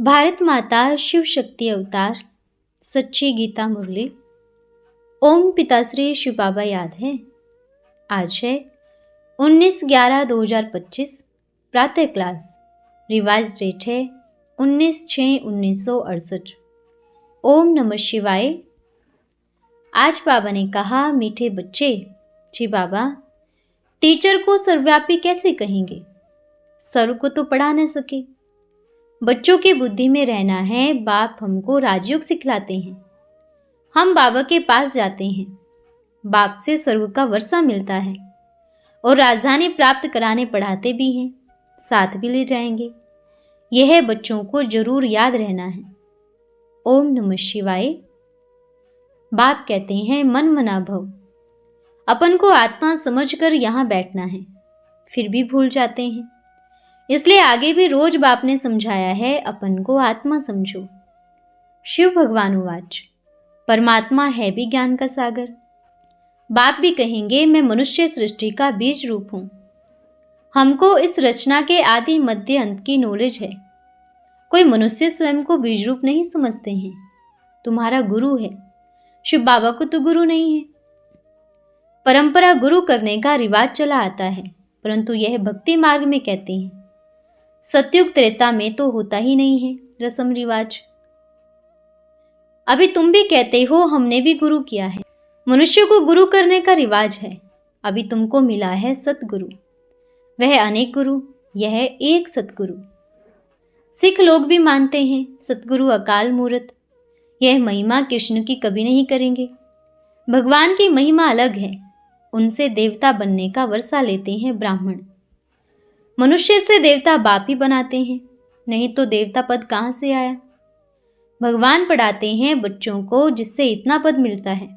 भारत माता शिव शक्ति अवतार सच्ची गीता मुरली। ओम पिताश्री शिव बाबा याद है। आज है 19/11/2025 प्रातः क्लास। रिवाइज डेट है 19/6/1968। ओम नमः शिवाय। आज बाबा ने कहा, मीठे बच्चे, जी बाबा, टीचर को सर्वव्यापी कैसे कहेंगे? सर्व को तो पढ़ा न सके। बच्चों की बुद्धि में रहना है। बाप हमको राजयोग सिखलाते हैं। हम बाबा के पास जाते हैं। बाप से स्वर्ग का वर्षा मिलता है और राजधानी प्राप्त कराने पढ़ाते भी हैं, साथ भी ले जाएंगे। यह बच्चों को जरूर याद रहना है। ओम नमः शिवाय। बाप कहते हैं, मन मना भव। अपन को आत्मा समझकर यहाँ बैठना है, फिर भी भूल जाते हैं। इसलिए आगे भी रोज बाप ने समझाया है, अपन को आत्मा समझो। शिव भगवान उवाच, परमात्मा है भी ज्ञान का सागर। बाप भी कहेंगे, मैं मनुष्य सृष्टि का बीज रूप हूं। हमको इस रचना के आदि मध्य अंत की नॉलेज है। कोई मनुष्य स्वयं को बीज रूप नहीं समझते हैं। तुम्हारा गुरु है, शिव बाबा को तो गुरु नहीं है। परंपरा गुरु करने का रिवाज चला आता है, परंतु यह भक्ति मार्ग में कहते हैं। सतयुग त्रेता में तो होता ही नहीं है रस्म रिवाज। अभी तुम भी कहते हो हमने भी गुरु किया है। मनुष्य को गुरु करने का रिवाज है। अभी तुमको मिला है सतगुरु। वह अनेक गुरु, यह एक सतगुरु। सिख लोग भी मानते हैं सतगुरु अकाल मूर्त। यह महिमा कृष्ण की कभी नहीं करेंगे। भगवान की महिमा अलग है। उनसे देवता बनने का वर्षा लेते हैं ब्राह्मण। मनुष्य से देवता बाप ही बनाते हैं, नहीं तो देवता पद कहां से आया? भगवान पढ़ाते हैं बच्चों को, जिससे इतना पद मिलता है।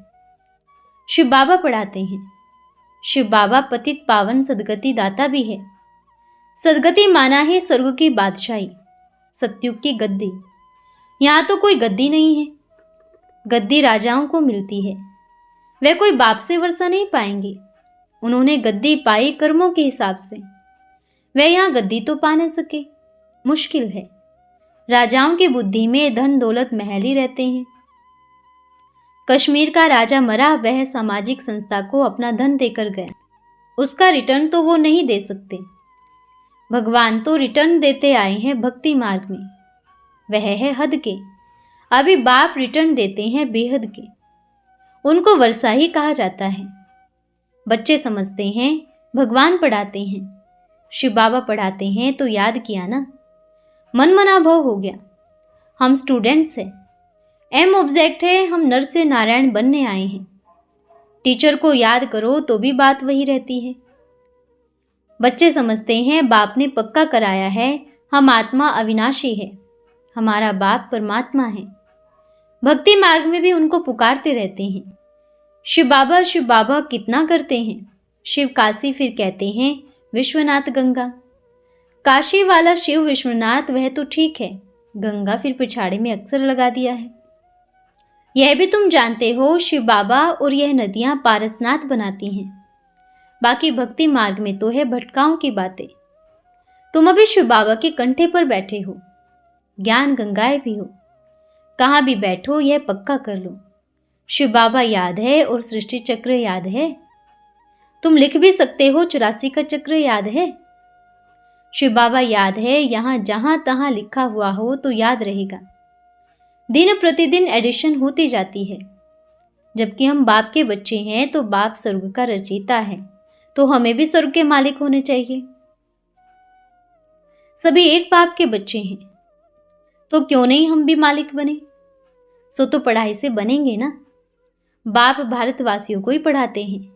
शिव बाबा पढ़ाते हैं। शिव बाबा पतित पावन सदगति दाता भी है। सदगति माना है स्वर्ग की बादशाही, सतयुग की गद्दी। यहां तो कोई गद्दी नहीं है। गद्दी राजाओं को मिलती है। वे कोई बाप से वर्षा नहीं पाएंगे। उन्होंने गद्दी पाई कर्मों के हिसाब से। वे यहां गद्दी तो पा न सके, मुश्किल है। राजाओं की बुद्धि में धन दौलत महल ही रहते हैं। कश्मीर का राजा मरा, वह सामाजिक संस्था को अपना धन देकर गया। उसका रिटर्न तो वो नहीं दे सकते। भगवान तो रिटर्न देते आए हैं भक्ति मार्ग में। वह है हद के। अभी बाप रिटर्न देते हैं बेहद के। उनको वर्षा ही कहा जाता है। बच्चे समझते हैं भगवान पढ़ाते हैं, शिव बाबा पढ़ाते हैं, तो याद किया ना, मन मना भव हो गया। हम स्टूडेंट्स हैं। एम ऑब्जेक्ट है, हम नर से नारायण बनने आए हैं। टीचर को याद करो तो भी बात वही रहती है। बच्चे समझते हैं बाप ने पक्का कराया है, हम आत्मा अविनाशी है, हमारा बाप परमात्मा है। भक्ति मार्ग में भी उनको पुकारते रहते हैं, शिव बाबा कितना करते हैं। शिव काशी फिर कहते हैं विश्वनाथ गंगा। काशी वाला शिव विश्वनाथ वह तो ठीक है, गंगा फिर पिछाड़े में अक्सर लगा दिया है। यह भी तुम जानते हो शिव बाबा और यह नदियां पारसनाथ बनाती हैं। बाकी भक्ति मार्ग में तो है भटकाओं की बातें। तुम अभी शिव बाबा के कंठे पर बैठे हो, ज्ञान गंगाएं भी हो। कहाँ भी बैठो यह पक्का कर लो, शिव बाबा याद है और सृष्टि चक्र याद है। तुम लिख भी सकते हो 84 का चक्र याद है। शिव बाबा याद है, यहां जहां तहां लिखा हुआ हो तो याद रहेगा। दिन प्रतिदिन एडिशन होती जाती है। जबकि हम बाप के बच्चे हैं तो बाप स्वर्ग का रचयिता है, तो हमें भी स्वर्ग के मालिक होने चाहिए। सभी एक बाप के बच्चे हैं, तो क्यों नहीं हम भी मालिक बने? सो तो पढ़ाई से बनेंगे ना। बाप भारतवासियों को ही पढ़ाते हैं।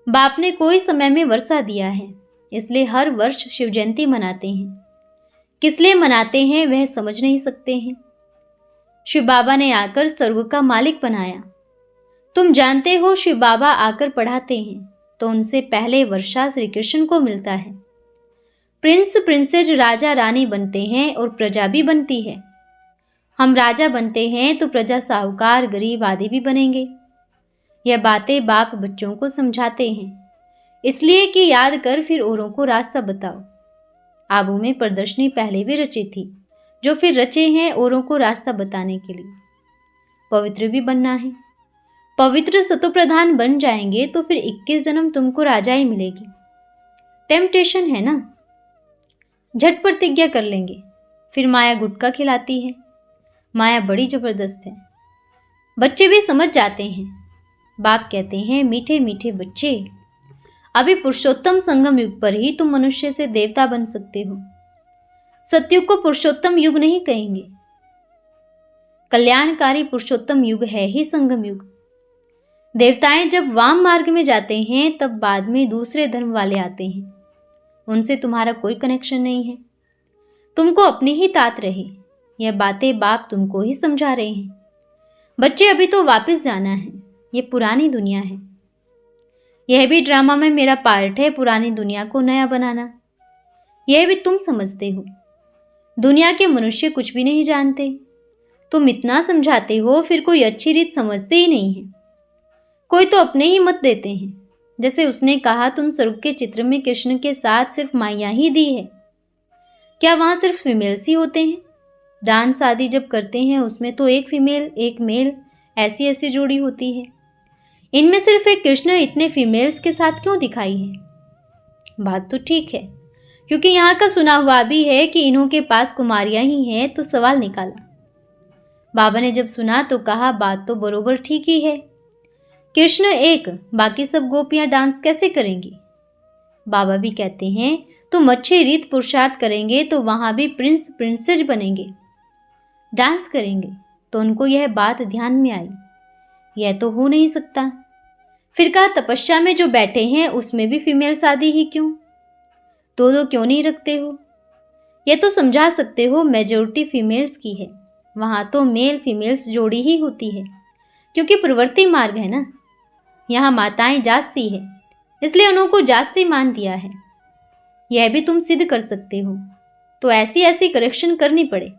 बाप ने कोई समय में वर्षा दिया है, इसलिए हर वर्ष शिव जयंती मनाते हैं। किस लिए मनाते हैं वह समझ नहीं सकते हैं। शिव बाबा ने आकर स्वर्ग का मालिक बनाया। तुम जानते हो शिव बाबा आकर पढ़ाते हैं तो उनसे पहले वर्षा श्री कृष्ण को मिलता है। प्रिंस प्रिंसेस राजा रानी बनते हैं और प्रजा भी बनती है। हम राजा बनते हैं तो प्रजा साहूकार गरीब आदि भी बनेंगे। यह बातें बाप बच्चों को समझाते हैं, इसलिए कि याद कर फिर औरों को रास्ता बताओ। आबू में प्रदर्शनी पहले भी रची थी, जो फिर रचे हैं औरों को रास्ता बताने के लिए। पवित्र भी बनना है। पवित्र सतोप्रधान बन जाएंगे तो फिर 21 जन्म तुमको राजा ही मिलेगी। टेम्पटेशन है ना, झट प्रतिज्ञा कर लेंगे। फिर माया गुटखा खिलाती है। माया बड़ी जबरदस्त है। बच्चे भी समझ जाते हैं। बाप कहते हैं, मीठे मीठे बच्चे, अभी पुरुषोत्तम संगम युग पर ही तुम मनुष्य से देवता बन सकते हो। सतयुग को पुरुषोत्तम युग नहीं कहेंगे। कल्याणकारी पुरुषोत्तम युग है ही संगम युग। देवताएं जब वाम मार्ग में जाते हैं तब बाद में दूसरे धर्म वाले आते हैं। उनसे तुम्हारा कोई कनेक्शन नहीं है। तुमको अपनी ही तात रहे। यह बातें बाप तुमको ही समझा रहे हैं। बच्चे, अभी तो वापस जाना है। ये पुरानी दुनिया है। यह भी ड्रामा में मेरा पार्ट है, पुरानी दुनिया को नया बनाना। यह भी तुम समझते हो। दुनिया के मनुष्य कुछ भी नहीं जानते। तुम इतना समझाते हो, फिर कोई अच्छी रीत समझते ही नहीं है। कोई तो अपने ही मत देते हैं। जैसे उसने कहा, तुम स्वरूप के चित्र में कृष्ण के साथ सिर्फ माया ही दी है। क्या वहां सिर्फ फीमेल्स ही होते हैं? डांस आदि जब करते हैं उसमें तो एक फीमेल एक मेल ऐसी ऐसी जोड़ी होती है। इनमें सिर्फ एक कृष्ण इतने फीमेल्स के साथ क्यों दिखाई है? बात तो ठीक है, क्योंकि यहाँ का सुना हुआ भी है कि इन्हों के पास कुमारियां ही हैं, तो सवाल निकाला। बाबा ने जब सुना तो कहा, बात तो बरोबर ठीक ही है। कृष्ण एक, बाकी सब गोपियां डांस कैसे करेंगी? बाबा भी कहते हैं, तुम अच्छे रीत पुरुषार्थ करेंगे तो वहां भी प्रिंस प्रिंसेस बनेंगे, डांस करेंगे। तो उनको यह बात ध्यान में आई, यह तो हो नहीं सकता। फिर कहा, तपस्या में जो बैठे हैं उसमें भी फीमेल शादी ही क्यों? दो क्यों नहीं रखते हो? यह तो समझा सकते हो, मेजोरिटी फीमेल्स की है। वहां तो मेल फीमेल्स जोड़ी ही होती है, क्योंकि प्रवृत्ति मार्ग है ना। यहाँ माताएं जास्ती है, इसलिए उनको जास्ती मान दिया है। यह भी तुम सिद्ध कर सकते हो। तो ऐसी ऐसी करेक्शन करनी पड़े।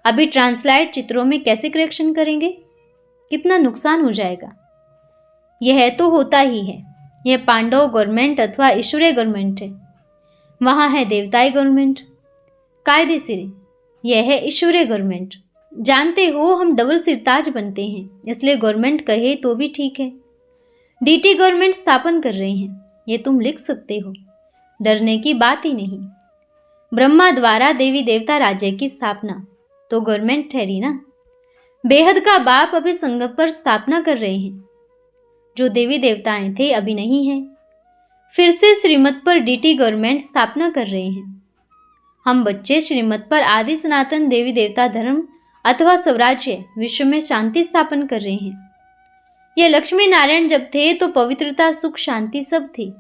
अभी ट्रांसलाइट चित्रों में कैसे करेक्शन करेंगे? कितना नुकसान हो जाएगा। यह तो होता ही है। यह पांडव गवर्नमेंट अथवा ईश्वरीय गवर्नमेंट है। वहां है देवताई गवर्नमेंट, कायदे सिरे। यह है ईश्वरीय गवर्नमेंट। जानते हो, हम डबल सिरताज बनते हैं, इसलिए गवर्नमेंट कहे तो भी ठीक है। डीटी गवर्नमेंट स्थापन कर रहे हैं, ये तुम लिख सकते हो। डरने की बात ही नहीं। ब्रह्मा द्वारा देवी देवता राज्य की स्थापना तो गवर्नमेंट ठहरी ना। बेहद का बाप अभी संगम पर स्थापना कर रहे हैं। जो देवी देवताएं थे अभी नहीं है, फिर से श्रीमत पर डीटी गवर्नमेंट स्थापना कर रहे हैं। हम बच्चे श्रीमत पर आदि सनातन देवी देवता धर्म अथवा स्वराज्य विश्व में शांति स्थापन कर रहे हैं। ये लक्ष्मी नारायण जब थे तो पवित्रता सुख शांति सब थी।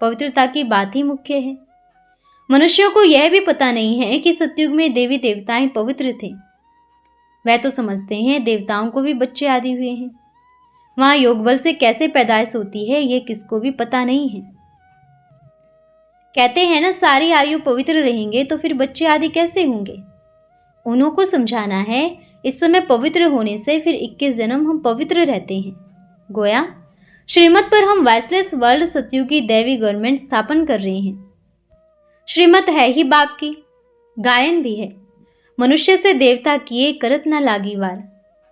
पवित्रता की बात ही मुख्य है। मनुष्यों को यह भी पता नहीं है कि सतयुग में देवी देवताएं पवित्र थे। वह तो समझते हैं देवताओं को भी बच्चे आदि हुए हैं। वहां योग बल से कैसे पैदाइश होती है यह किसको भी पता नहीं है। कहते हैं ना, सारी आयु पवित्र रहेंगे तो फिर बच्चे आदि कैसे होंगे? उन्हों को समझाना है, इस समय पवित्र होने से फिर 21 जन्म हम पवित्र रहते हैं। गोया श्रीमत पर हम वॉइसलेस वर्ल्ड सतयुगी दैवी गवर्नमेंट स्थापन कर रहे हैं। श्रीमत है ही बाप की, गायन भी है। मनुष्य से देवता किए करत ना लागी वार।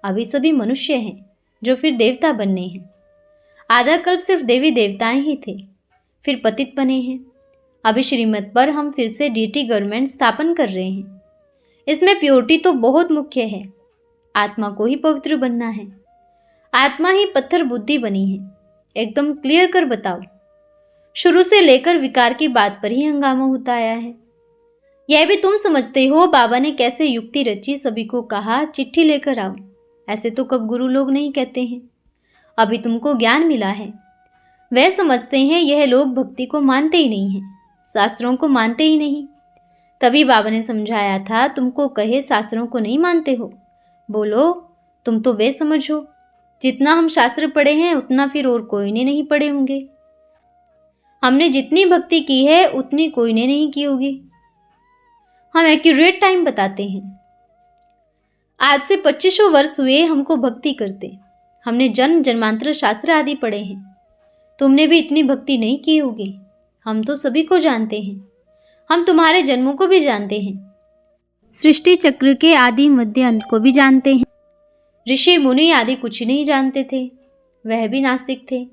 अभी सभी मनुष्य हैं जो फिर देवता बनने हैं। आधा कल्प सिर्फ देवी देवताएं ही थे, फिर पतित बने हैं। अभी श्रीमत पर हम फिर से डीटी गवर्नमेंट स्थापन कर रहे हैं। इसमें प्योरिटी तो बहुत मुख्य है। आत्मा को ही पवित्र बनना है। आत्मा ही पत्थर बुद्धि बनी है। एकदम क्लियर कर बताओ। शुरू से लेकर विकार की बात पर ही हंगामा होता आया है। यह भी तुम समझते हो बाबा ने कैसे युक्ति रची, सभी को कहा चिट्ठी लेकर आओ। ऐसे तो कब गुरु लोग नहीं कहते हैं। अभी तुमको ज्ञान मिला है। वह समझते हैं यह लोग भक्ति को मानते ही नहीं हैं, शास्त्रों को मानते ही नहीं। तभी बाबा ने समझाया था, तुमको कहे शास्त्रों को नहीं मानते हो, बोलो तुम तो वे समझो। जितना हम शास्त्र पढ़े हैं उतना फिर और कोई ने नहीं पढ़े होंगे। हमने जितनी भक्ति की है उतनी कोई ने नहीं की होगी। हम एक्यूरेट टाइम बताते हैं। आज से 2500 वर्ष हुए हमको भक्ति करते। हमने जन्म जन्मांतर शास्त्र आदि पढ़े हैं। तुमने भी इतनी भक्ति नहीं की होगी। हम तो सभी को जानते हैं। हम तुम्हारे जन्मों को भी जानते हैं। सृष्टि चक्र के आदि मध्य अंत को भी जानते हैं। ऋषि मुनि आदि कुछ नहीं जानते थे, वह भी नास्तिक थे।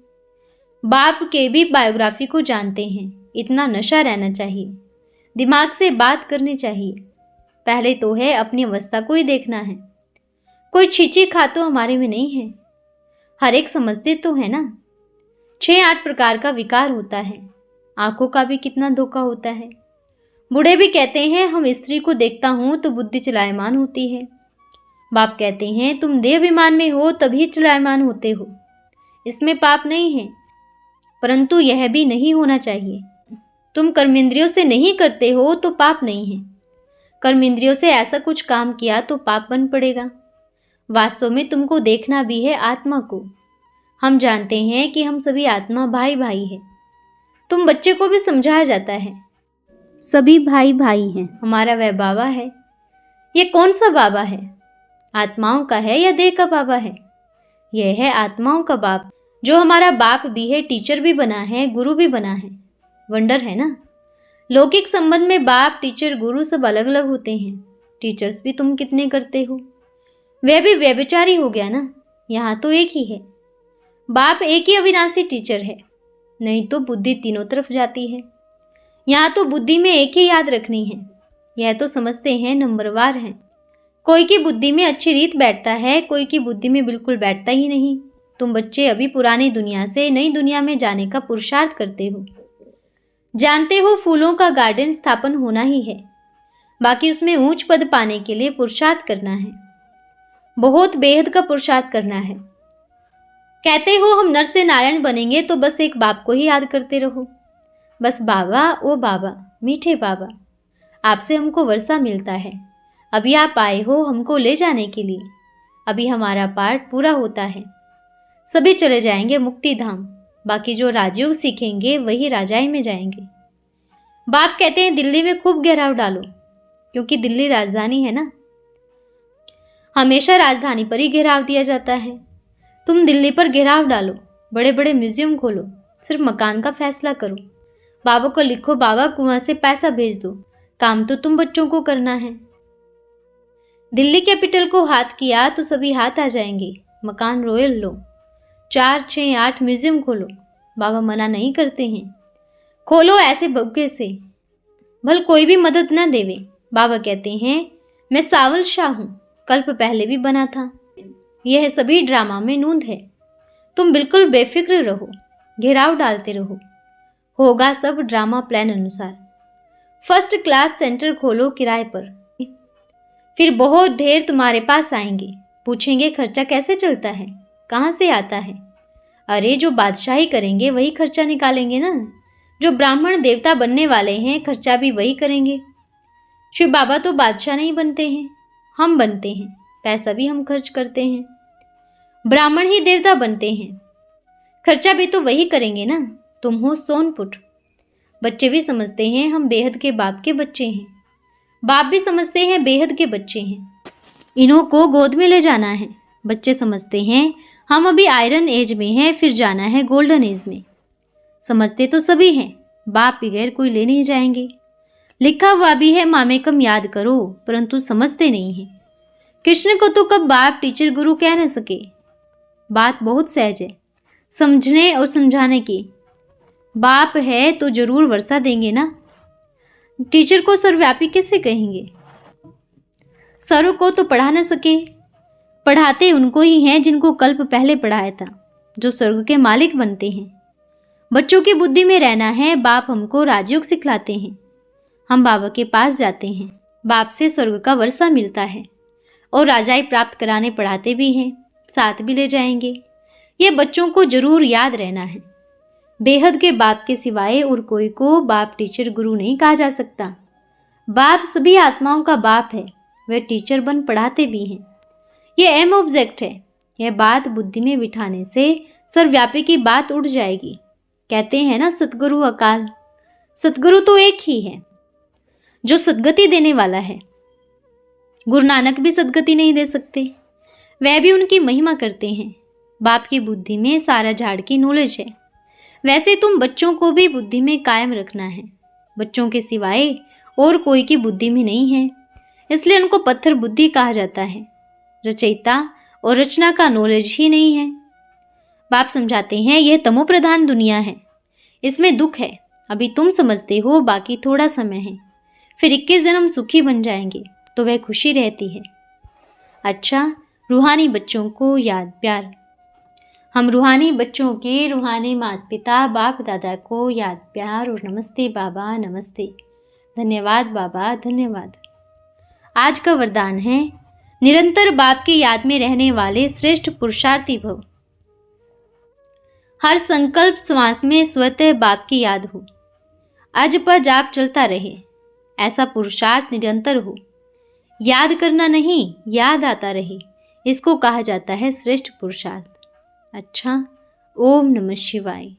बाप के भी बायोग्राफी को जानते हैं। इतना नशा रहना चाहिए, दिमाग से बात करनी चाहिए। पहले तो है अपनी अवस्था को ही देखना है। कोई छींची खा तो हमारे में नहीं है, हर एक समझते तो है ना। 6-8 प्रकार का विकार होता है, आंखों का भी कितना धोखा होता है। बूढ़े भी कहते हैं हम स्त्री को देखता हूं तो बुद्धि चलायमान होती है। बाप कहते हैं तुम देह अभिमान में हो तभी चलायमान होते हो। इसमें पाप नहीं है, परंतु यह भी नहीं होना चाहिए। तुम कर्मेंद्रियों से नहीं करते हो तो पाप नहीं है, कर्मेंद्रियों से ऐसा कुछ काम किया तो पाप बन पड़ेगा। वास्तव में तुमको देखना भी है आत्मा को। हम जानते हैं कि हम सभी आत्मा भाई भाई है। तुम बच्चे को भी समझाया जाता है सभी भाई भाई हैं, हमारा वह बाबा है। ये कौन सा बाबा है? आत्माओं का है या देह का बाबा है? यह है आत्माओं का बाप, जो हमारा बाप भी है, टीचर भी बना है, गुरु भी बना है। वंडर है ना। लौकिक संबंध में बाप, टीचर, गुरु सब अलग अलग होते हैं। टीचर्स भी तुम कितने करते हो, वह भी व्यभिचारी हो गया ना। यहाँ तो एक ही है, बाप एक ही अविनाशी टीचर है। नहीं तो बुद्धि तीनों तरफ जाती है। यहाँ तो बुद्धि में एक ही याद रखनी है। यह तो समझते हैं नंबरवार है। कोई की बुद्धि में अच्छी रीत बैठता है, कोई की बुद्धि में बिल्कुल बैठता ही नहीं। तुम बच्चे अभी पुरानी दुनिया से नई दुनिया में जाने का पुरुषार्थ करते हो। जानते हो फूलों का गार्डन स्थापन होना ही है, बाकी उसमें ऊंच पद पाने के लिए पुरुषार्थ करना है, बहुत बेहद का पुरुषार्थ करना है। कहते हो हम नर से नारायण बनेंगे तो बस एक बाप को ही याद करते रहो। बस बाबा, ओ बाबा, मीठे बाबा, आपसे हमको वर्षा मिलता है। अभी आप आए हो हमको ले जाने के लिए। अभी हमारा पाठ पूरा होता है, सभी चले जाएंगे मुक्ति धाम। बाकी जो राजयोग सीखेंगे वही राजाई में जाएंगे। बाप कहते हैं दिल्ली में खूब घेराव डालो, क्योंकि दिल्ली राजधानी है ना। हमेशा राजधानी पर ही घेराव दिया जाता है। तुम दिल्ली पर घेराव डालो, बड़े बड़े म्यूजियम खोलो, सिर्फ मकान का फैसला करो। बाबा को लिखो बाबा कुआं से पैसा भेज दो, काम तो तुम बच्चों को करना है। दिल्ली कैपिटल को हाथ किया तो सभी हाथ आ जाएंगे। मकान रॉयल लो, 4, 6, 8 म्यूजियम खोलो। बाबा मना नहीं करते हैं, खोलो ऐसे बग्गे से, भल कोई भी मदद ना देवे। बाबा कहते हैं मैं सावल शाह हूँ, कल्प पहले भी बना था। यह सभी ड्रामा में नूंद है। तुम बिल्कुल बेफिक्र रहो, घेराव डालते रहो, होगा सब ड्रामा प्लान अनुसार। फर्स्ट क्लास सेंटर खोलो किराए पर, फिर बहुत ढेर तुम्हारे पास आएंगे, पूछेंगे खर्चा कैसे चलता है, कहाँ से आता है। अरे जो बादशाही करेंगे वही खर्चा निकालेंगे ना। जो ब्राह्मण देवता बनने वाले हैं खर्चा भी वही करेंगे। शिव बाबा तो बादशाह नहीं बनते हैं, हम बनते हैं, पैसा भी हम खर्च करते हैं। ब्राह्मण ही देवता बनते हैं, खर्चा भी तो वही करेंगे ना। तुम हो सोनपुट। बच्चे भी समझते हैं हम बेहद के बाप के बच्चे हैं, बाप भी समझते हैं बेहद के बच्चे हैं। इन्हों को गोद में ले जाना है। बच्चे समझते हैं हम अभी आयरन एज में हैं, फिर जाना है गोल्डन एज में। समझते तो सभी हैं, बाप बगैर कोई ले नहीं जाएंगे। लिखा हुआ भी है मामे कम याद करो, परंतु समझते नहीं हैं। कृष्ण को तो कब बाप, टीचर, गुरु कह न सके। बात बहुत सहज है, समझने और समझाने की। बाप है तो जरूर वर्षा देंगे ना। टीचर को सर्वव्यापी कैसे कहेंगे? सरों को तो पढ़ा न सके। पढ़ाते उनको ही हैं जिनको कल्प पहले पढ़ाया था, जो स्वर्ग के मालिक बनते हैं। बच्चों की बुद्धि में रहना है। बाप हमको राजयोग सिखलाते हैं, हम बाबा के पास जाते हैं। बाप से स्वर्ग का वर्षा मिलता है और राजाई प्राप्त कराने पढ़ाते भी हैं, साथ भी ले जाएंगे। ये बच्चों को जरूर याद रहना है। बेहद के बाप के सिवाय और कोई को बाप, टीचर, गुरु नहीं कहा जा सकता। बाप सभी आत्माओं का बाप है, वे टीचर बन पढ़ाते भी हैं। ये एम ऑब्जेक्ट है। यह बात बुद्धि में बिठाने से सर्वव्यापी की बात उड़ जाएगी। कहते हैं ना सतगुरु अकाल। सतगुरु तो एक ही है जो सदगति देने वाला है। गुरु नानक भी सदगति नहीं दे सकते, वह भी उनकी महिमा करते हैं। बाप की बुद्धि में सारा झाड़ की नॉलेज है। वैसे तुम बच्चों को भी बुद्धि में कायम रखना है। बच्चों के सिवाय और कोई की बुद्धि में नहीं है। इसलिए उनको पत्थर बुद्धि कहा जाता है। रचयिता और रचना का नॉलेज ही नहीं है। बाप समझाते हैं यह तमोप्रधान दुनिया है, इसमें दुख है। अभी तुम समझते हो, बाकी थोड़ा समय है, फिर 21 जन्म सुखी बन जाएंगे तो वह खुशी रहती है। अच्छा, रूहानी बच्चों को याद प्यार। हम रूहानी बच्चों के रूहानी माता पिता बाप दादा को याद प्यार और नमस्ते बाबा नमस्ते। धन्यवाद बाबा धन्यवाद। आज का वरदान है, निरंतर बाप की याद में रहने वाले श्रेष्ठ पुरुषार्थी भव। हर संकल्प श्वास में स्वतः बाप की याद हो। अज पर जाप चलता रहे, ऐसा पुरुषार्थ निरंतर हो। याद करना नहीं, याद आता रहे, इसको कहा जाता है श्रेष्ठ पुरुषार्थ। अच्छा, ओम नमः शिवाय।